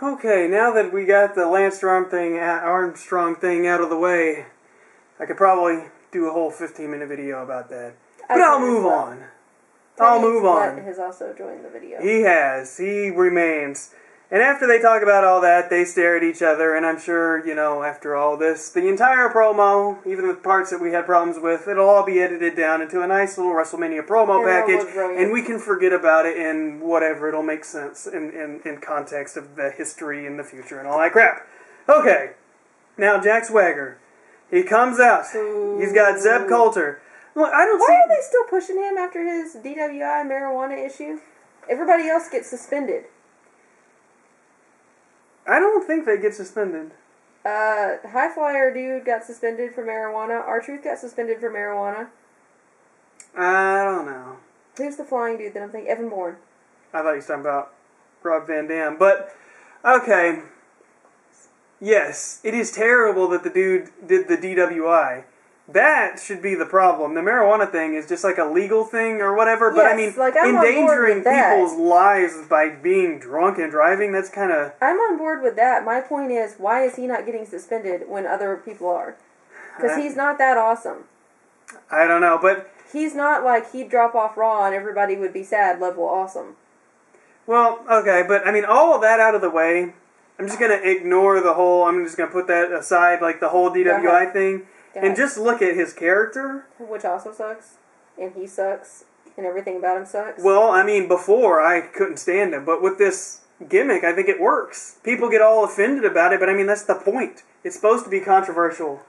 Okay, now that we got the Lance Armstrong thing out of the way, I could probably do a whole 15-minute video about that. But I'll move on. I'll move on. Has also joined the video. He has. He remains. And after they talk about all that, they stare at each other, and I'm sure, after all this, the entire promo, even the parts that we had problems with, it'll all be edited down into a nice little WrestleMania promo package, and we can forget about it in whatever, it'll make sense in context of the history and the future and all that crap. Okay, now Jack Swagger. He comes out. He's got Zeb Coulter. Look, Why are they still pushing him after his DWI marijuana issue? Everybody else gets suspended. I don't think they get suspended. High Flyer dude got suspended for marijuana. R-Truth got suspended for marijuana. I don't know. Who's the flying dude that I'm thinking? Evan Bourne. I thought you were talking about Rob Van Dam. But, okay. Yes, it is terrible that the dude did the DWI. That should be the problem. The marijuana thing is just like a legal thing or whatever, but I mean, endangering people's lives by being drunk and driving, that's kind of... I'm on board with that. My point is, why is he not getting suspended when other people are? Because he's not that awesome. I don't know, but... He's not like he'd drop off Raw and everybody would be sad level awesome. Well, okay, but I mean, all of that out of the way, I'm just going to ignore the whole, I'm just going to put that aside, like the whole DWI thing. And just look at his character. Which also sucks. And he sucks. And everything about him sucks. Well, I mean, before I couldn't stand him. But with this gimmick, I think it works. People get all offended about it, but I mean, that's the point. It's supposed to be controversial.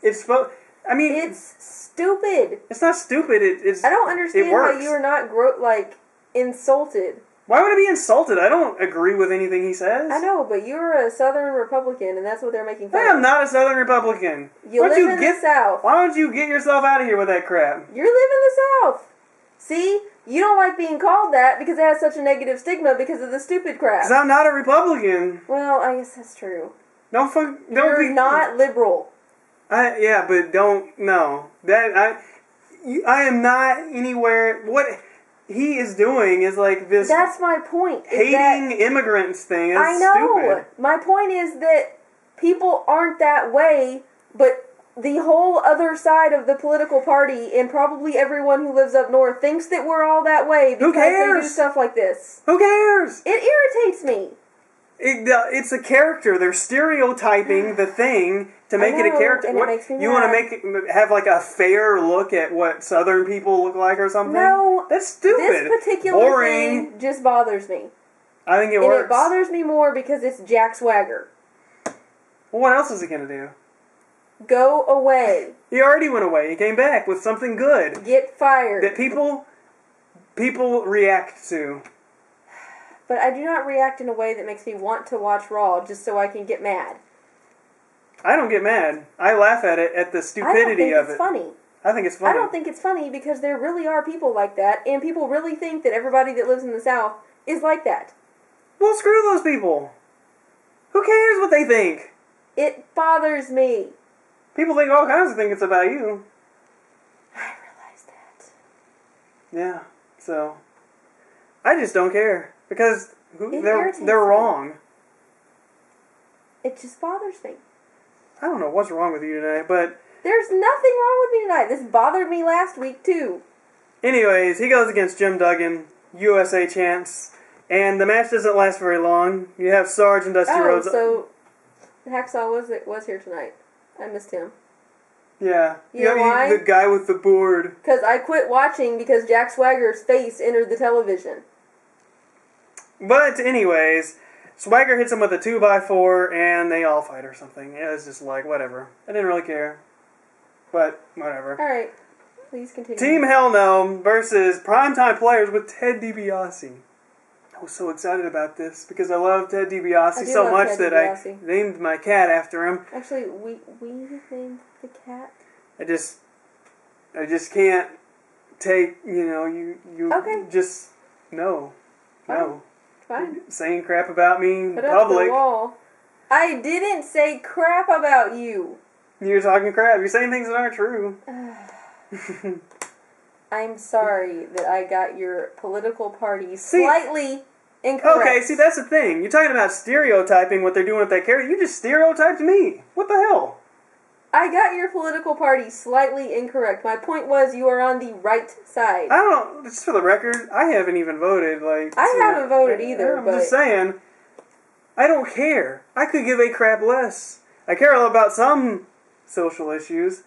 It's supposed... I mean... It's stupid. It's not stupid. It's I don't understand how you are not, insulted. Why would I be insulted? I don't agree with anything he says. I know, but you're a Southern Republican, and that's what they're making fun of. I am not a Southern Republican. You live in the South. Why don't you get yourself out of here with that crap? You live in the South. See? You don't like being called that because it has such a negative stigma because of the stupid crap. Because I'm not a Republican. Well, I guess that's true. You're not liberal. Yeah, but no. I am not anywhere... What... He is doing is like this. That's my point. Hating immigrants thing. I know. Stupid. My point is that people aren't that way, but the whole other side of the political party and probably everyone who lives up north thinks that we're all that way because they do stuff like this. Who cares? It irritates me. It's a character. They're stereotyping the thing to make it a character. And it makes me you want to have like a fair look at what Southern people look like or something? No, that's stupid. This particular thing just bothers me. I think it works. And it bothers me more because it's Jack Swagger. Well, what else is he gonna do? Go away. He already went away. He came back with something good. Get fired. That people react to. But I do not react in a way that makes me want to watch Raw just so I can get mad. I don't get mad. I laugh at it, at the stupidity of it. I don't think it's funny. I think it's funny. I don't think it's funny because there really are people like that, and people really think that everybody that lives in the South is like that. Well, screw those people. Who cares what they think? It bothers me. People think all kinds of things about you. I realize that. Yeah, so... I just don't care. Because they're wrong. It just bothers me. I don't know what's wrong with you tonight, but... There's nothing wrong with me tonight. This bothered me last week, too. Anyways, he goes against Jim Duggan, USA champs, and the match doesn't last very long. You have Sarge and Dusty Rhodes... so Hacksaw was here tonight. I missed him. Yeah. You know why? The guy with the board. Because I quit watching because Jack Swagger's face entered the television. But anyways, Swagger hits him with a 2x4 and they all fight or something. It was just like, whatever. I didn't really care. But, whatever. Alright, please continue. Team Hell No versus Primetime Players with Ted DiBiase. I was so excited about this because I love Ted DiBiase so much that I named my cat after him. Actually, we named the cat. I just can't take, you okay. Just, no. Fine. Saying crap about me in Put public. Up the wall. I didn't say crap about you. You're talking crap. You're saying things that aren't true. I'm sorry that I got your political party slightly Incorrect. Okay, see, that's the thing. You're talking about stereotyping what they're doing with that character. You just stereotyped me. What the hell? I got your political party slightly incorrect. My point was you are on the right side. I don't know. Just for the record, I haven't even voted. I haven't voted either. I'm just saying, I don't care. I could give a crap less. I care about some social issues,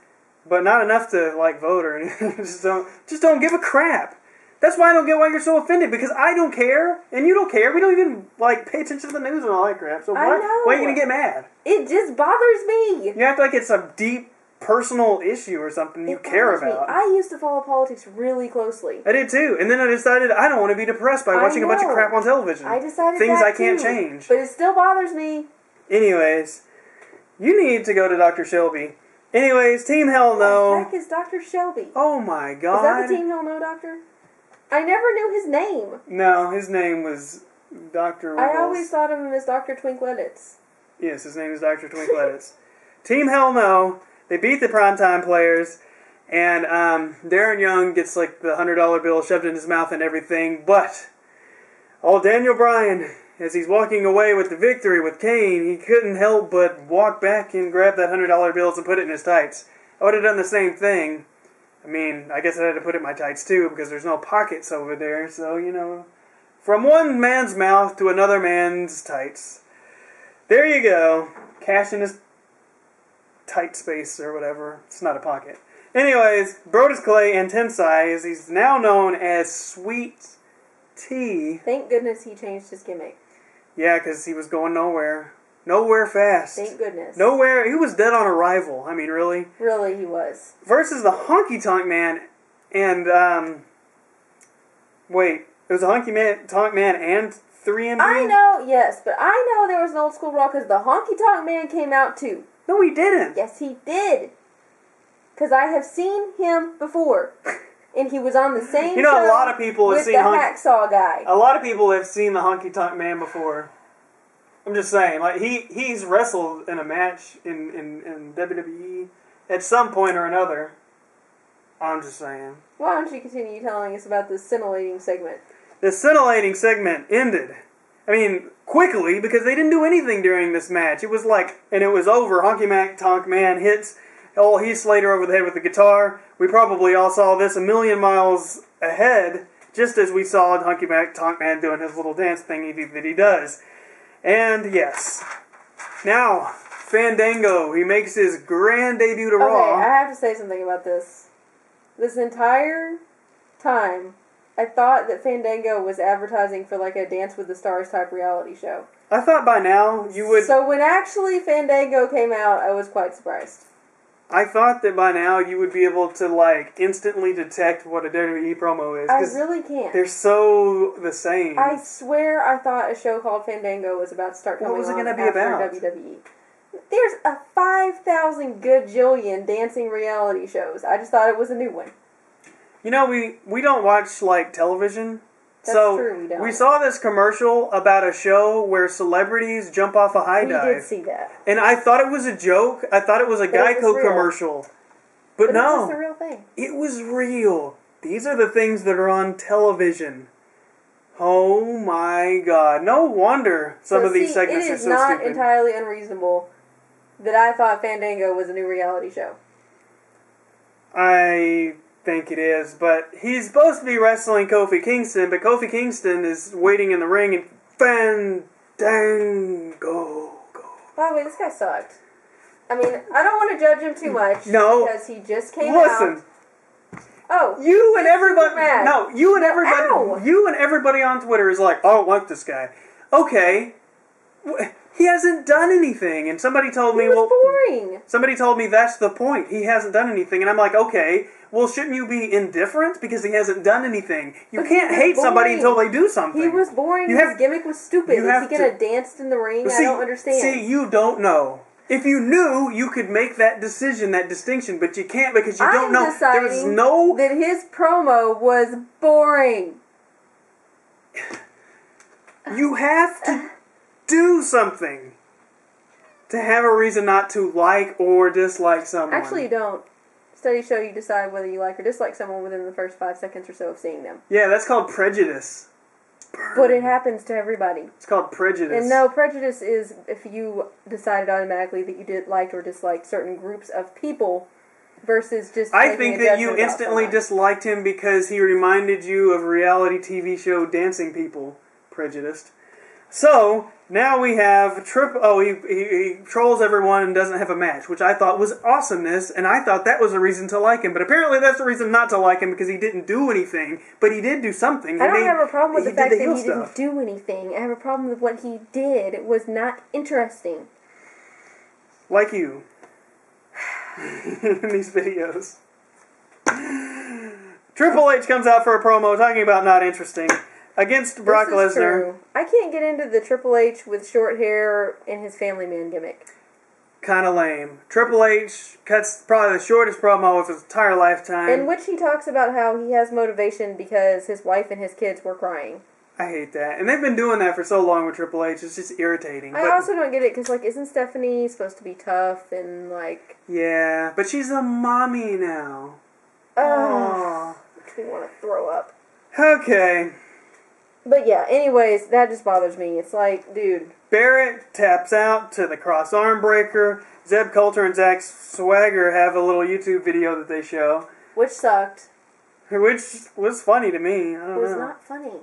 but not enough to vote or anything. just don't give a crap. That's why I don't get why you're so offended, because I don't care, and you don't care. We don't even, pay attention to the news and all that crap. So why are you going to get mad? It just bothers me. You act like it's a deep, personal issue or something you care about. I used to follow politics really closely. I did too, and then I decided I don't want to be depressed by watching a bunch of crap on television. I decided things that I can't too, change. but it still bothers me. Anyways, you need to go to Dr. Shelby. Anyways, Team Hell No. What the heck is Dr. Shelby? Oh my God. Is that the Team Hell No doctor? I never knew his name. No, his name was Dr. I always thought of him as Dr. Twinkletits. Yes, his name is Dr. Twinkletits. Team Hell No. They beat the primetime players, and Darren Young gets the $100 bill shoved in his mouth and everything, but Daniel Bryan, as he's walking away with the victory with Kane, he couldn't help but walk back and grab that $100 bills and put it in his tights. I would have done the same thing. I mean, I guess I had to put it in my tights too, because there's no pockets over there, so, from one man's mouth to another man's tights. There you go. Cash in his tight space or whatever. It's not a pocket. Anyways, Brodus Clay and Tensai, as he's now known as Sweet Tea. Thank goodness he changed his gimmick. Yeah, because he was going nowhere. Nowhere fast. Thank goodness. Nowhere. He was dead on arrival. I mean, really. Really, he was. Versus the Honky Tonk Man and, wait. It was a Honky Tonk Man and 3MB? I know, yes, but I know there was an old school Raw because the Honky Tonk Man came out too. No, he didn't. Yes, he did. Because I have seen him before. And he was on the same show a lot of people have seen the Hacksaw guy. A lot of people have seen the Honky Tonk Man before. I'm just saying, he's wrestled in a match in WWE at some point or another. I'm just saying. Why don't you continue telling us about this scintillating segment? The scintillating segment ended. I mean, quickly, because they didn't do anything during this match. It was and it was over. Honky Tonk Man hits Heath Slater over the head with the guitar. We probably all saw this a million miles ahead, just as we saw Honky Tonk Man doing his little dance thing that he does. And yes, now Fandango, he makes his grand debut to Raw. Okay, I have to say something about this. This entire time, I thought that Fandango was advertising for a Dance with the Stars type reality show. I thought by now you would... So when actually Fandango came out, I was quite surprised. I thought that by now you would be able to, instantly detect what a WWE promo is. I really can't. They're so the same. I swear I thought a show called Fandango was about to start coming on. What was it going to be about? WWE. There's a 5,000 gajillion dancing reality shows. I just thought it was a new one. We don't watch, television. That's true, we don't. We saw this commercial about a show where celebrities jump off a high dive. We did see that. And I thought it was a joke. I thought it was a Geico commercial. But no. It was a real thing. It was real. These are the things that are on television. Oh my God. No wonder some of these segments are so stupid. It is not entirely unreasonable that I thought Fandango was a new reality show. I think it is, but he's supposed to be wrestling Kofi Kingston, but Kofi Kingston is waiting in the ring and Fandango. By the way, this guy sucked. I mean, I don't want to judge him too much. No. Because he just came out. Listen. Oh. You and everybody. No, you and everybody. Ow. You and everybody on Twitter is like, I don't like this guy. Okay. He hasn't done anything, and somebody told me, boring. Somebody told me that's the point. He hasn't done anything, and I'm like, okay, well, shouldn't you be indifferent because he hasn't done anything? You can't hate somebody until they do something. He was boring. His gimmick was stupid. Is he gonna dance in the ring? I don't understand. See, you don't know. If you knew, you could make that decision, that distinction, but you can't because you don't know. There's no that his promo was boring. You have to do something to have a reason not to like or dislike someone. Actually, you don't. Studies show you decide whether you like or dislike someone within the first 5 seconds or so of seeing them. Yeah, that's called prejudice. But it happens to everybody. It's called prejudice. And no, prejudice is if you decided automatically that you liked or disliked certain groups of people versus just I think that you instantly someone. disliked him because he reminded you of reality TV show dancing people. Prejudiced. So, now we have he trolls everyone and doesn't have a match, which I thought was awesomeness, and I thought that was a reason to like him. But apparently that's a reason not to like him because he didn't do anything, but he did do something. I don't have a problem with the fact that he didn't do anything. I have a problem with what he did. It was not interesting. Like you. In these videos. Triple H comes out for a promo talking about not interesting. Against Brock Lesnar. I can't get into the Triple H with short hair and his family man gimmick. Kind of lame. Triple H cuts probably the shortest promo of his entire lifetime. In which he talks about how he has motivation because his wife and his kids were crying. I hate that. And they've been doing that for so long with Triple H. It's just irritating. I also don't get it because, like, isn't Stephanie supposed to be tough and, like... Yeah, but she's a mommy now. Oh. Makes me want to throw up. Okay. But yeah, anyways, that just bothers me. It's like, dude. Barrett taps out to the cross arm breaker. Zeb Coulter and Zach Swagger have a little YouTube video that they show. Which sucked. Which was funny to me. I don't know. It was not funny.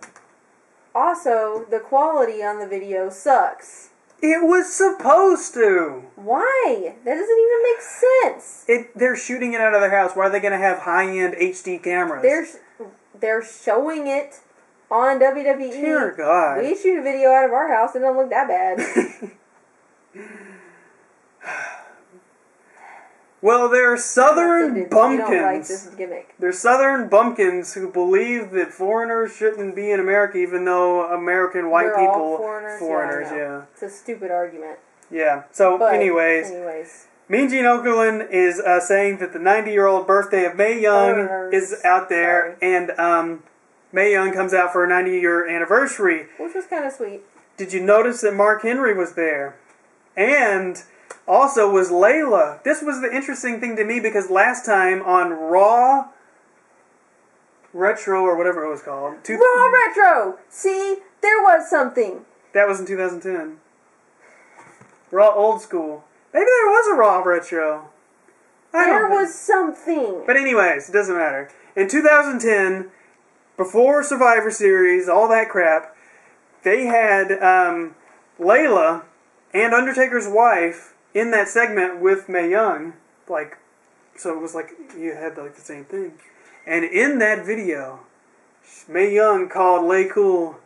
Also, the quality on the video sucks. It was supposed to. Why? That doesn't even make sense. They're shooting it out of their house. Why are they going to have high-end HD cameras? They're showing it on WWE. Dear God. We shoot a video out of our house. It doesn't look that bad. Well, they're Southern bumpkins. You don't like this gimmick. They're Southern bumpkins who believe that foreigners shouldn't be in America, even though American white people all foreigners. Yeah. It's a stupid argument. Yeah. So, anyways, Mean Gene Okerlund is saying that the 90-year-old birthday of Mae Young is out there, and Mae Young comes out for her 90-year anniversary, which was kind of sweet. Did you notice that Mark Henry was there? And also was Layla. This was the interesting thing to me because last time on Raw Retro or whatever it was called. Raw Retro! See? There was something. That was in 2010. Raw Old School. Maybe there was a Raw Retro. There was something. But anyways, it doesn't matter. In 2010, before Survivor Series, all that crap, they had Layla and Undertaker's wife in that segment with Mae Young, so it was like you had the same thing. And in that video, Mae Young called Lay Cool,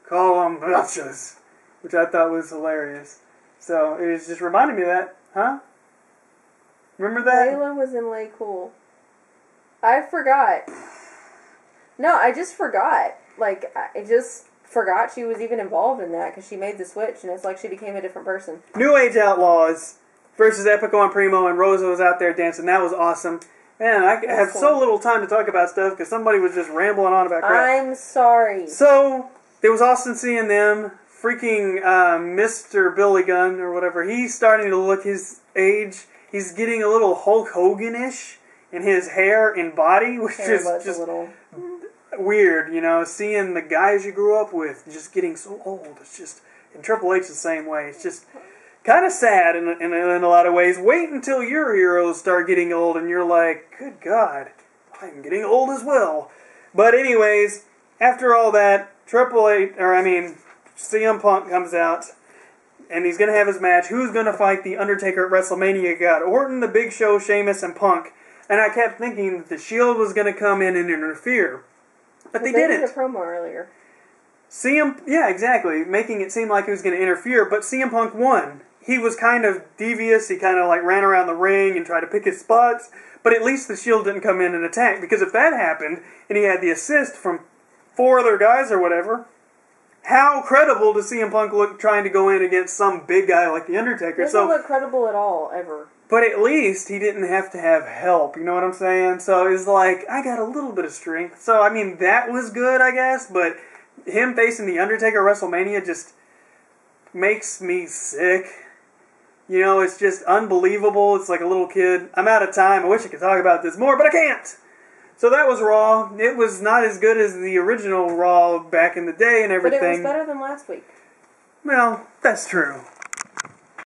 call them bitches, which I thought was hilarious. So it just reminded me of that, huh? Remember that? Layla was in Lay Cool. I forgot. No, I just forgot. I just forgot she was even involved in that because she made the switch and it's like she became a different person. New Age Outlaws versus Epico and Primo, and Rosa was out there dancing. That was awesome. Man, I have so little time to talk about stuff because somebody was just rambling on about crap. I'm sorry. So, it was awesome seeing them. Freaking Mr. Billy Gunn or whatever, he's starting to look his age. He's getting a little Hulk Hogan-ish in his hair and body, which is just a little weird, seeing the guys you grew up with just getting so old. It's just, and Triple H the same way. It's just kind of sad in a lot of ways. Wait until your heroes start getting old and you're like, good God, I'm getting old as well. But anyways, after all that, CM Punk comes out and he's going to have his match. Who's going to fight The Undertaker at WrestleMania? Got Orton, The Big Show, Sheamus, and Punk. And I kept thinking that the Shield was going to come in and interfere. But they didn't. They did a promo earlier. Yeah, exactly. Making it seem like he was going to interfere, but CM Punk won. He was kind of devious. He kind of ran around the ring and tried to pick his spots. But at least the Shield didn't come in and attack. Because if that happened, and he had the assist from 4 other guys or whatever, how credible does CM Punk look trying to go in against some big guy like The Undertaker? It doesn't look credible at all, ever. But at least he didn't have to have help, you know what I'm saying? So it's like, I got a little bit of strength. So, that was good, I guess, but him facing The Undertaker at WrestleMania just makes me sick. It's just unbelievable. It's like a little kid. I'm out of time. I wish I could talk about this more, but I can't. So that was Raw. It was not as good as the original Raw back in the day and everything. But it was better than last week. Well, that's true.